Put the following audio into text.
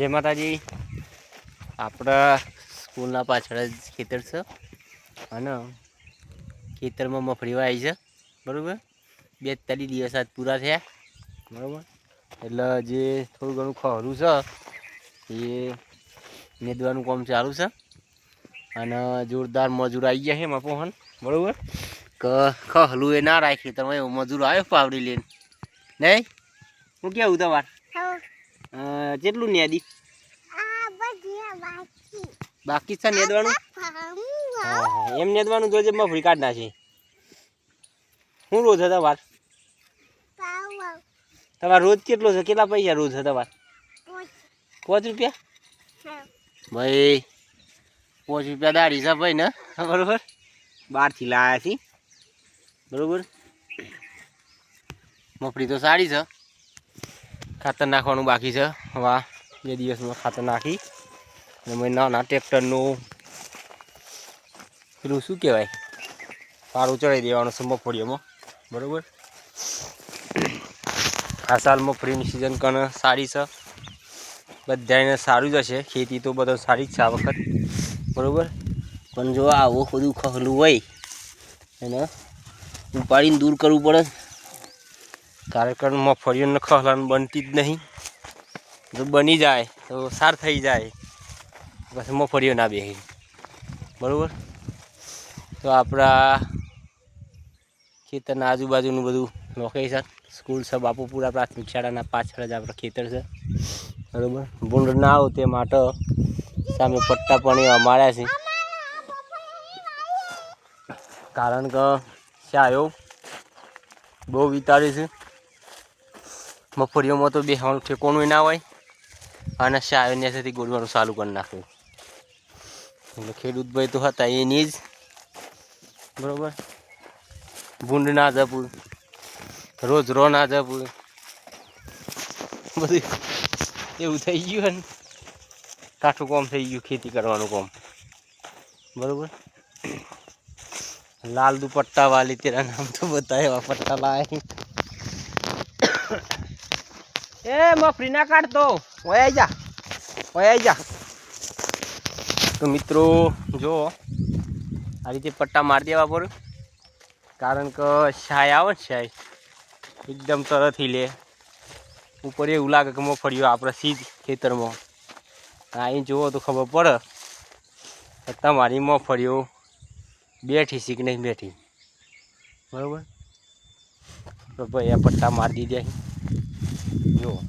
જય માતાજી. આપણા સ્કૂલના પાછળ જ ખેતર છે અને ખેતરમાં મફળી વાવી છે બરાબર. 42 દિવસ આજ પૂરા થયા બરાબર. એટલે જે થોડું ઘણું ખરું છે એ નેદવાનું કામ ચાલુ છે અને જોરદાર મજૂર આવી ગયા છે મપોહન બરાબર. કે ખહલું એ ના રાખી તમે મજૂર આવ્યો પાવડી લઈને નહીં. હું કેવું તમારે જેટલું નેદી બાકી છે નેદવાનું. એમ નેદવાનું જોજે મફળી કાઢ નાખે. શું રોજ હતા તમારે રોજ કેટલો છે? કેટલા પૈસા રોજ છે તમારે? 5 રૂપિયા ભાઈ. 5 રૂપિયા દાઢી છે ભાઈ ને બરોબર. બહારથી લાયા છીએ બરોબર. મફળી તો સારી છે. ખાતર નાખવાનું બાકી છે. વાહ 2 દિવસમાં ખાતર નાખી અને મેં નાના ટ્રેક્ટરનું પેલું શું કહેવાય પારું ચડાવી દેવાનું છે મગફળીઓમાં બરાબર. આ સાલ મગફળીની સિઝન કણ સારી છે. બધાને સારું જ હશે. ખેતી તો બધો સારી જ છે આ વખત બરાબર. પણ જો આવું બધું ખહલું હોય એને ઉપાડીને દૂર કરવું પડે. કારણ કે મગફળીઓને ખહલાનું બનતી જ નહીં. જો બની જાય તો સાર થઈ જાય પછી મગફળીઓ ના બેસી બરાબર. તો આપણા ખેતરના આજુબાજુનું બધું લોકેશન સ્કૂલ છે બાપુપુરા પ્રાથમિક શાળાના પાછળ જ આપણા ખેતર છે બરાબર. ભૂંડ ના આવો તે માટે સામે પટ્ટા પણ એવા માર્યા છે. કારણ કે શાયો બહુ વિતાડે છે. મગફળીઓમાં તો બેસવાનું ઠેકોણું ના હોય અને શાયો નેસેથી ગોળવાનું ચાલુ કરી નાખ્યું. એટલે ખેડૂત ભાઈ તો હતા એની જ બરાબર. ભૂંડ ના જપું રોજ રો ના જપું બધું એવું થઈ ગયું ને. કાઠું કામ થઈ ગયું ખેતી કરવાનું કામ બરાબર. લાલ દુપટ્ટા વાલી તેરા નામ તો બતા એવા પટ્ટા લાય. એ મફળી ના કાઢતો ઓય આઈ જા ઓય આઈ જા. તો મિત્રો જો આ રીતે પટ્ટા મારી દેવા પર. કારણ કે છાય આવે ને છાય એકદમ તરત લે ઉપર એવું લાગે કે મગફળીઓ આપણે સીધ ખેતરમાં અહીં જુઓ તો ખબર પડે કે તમારી મગફળીઓ બેઠી છે કે નહીં બેઠી બરાબર. તો ભાઈ આ પટ્ટા મારી દીધા જુઓ.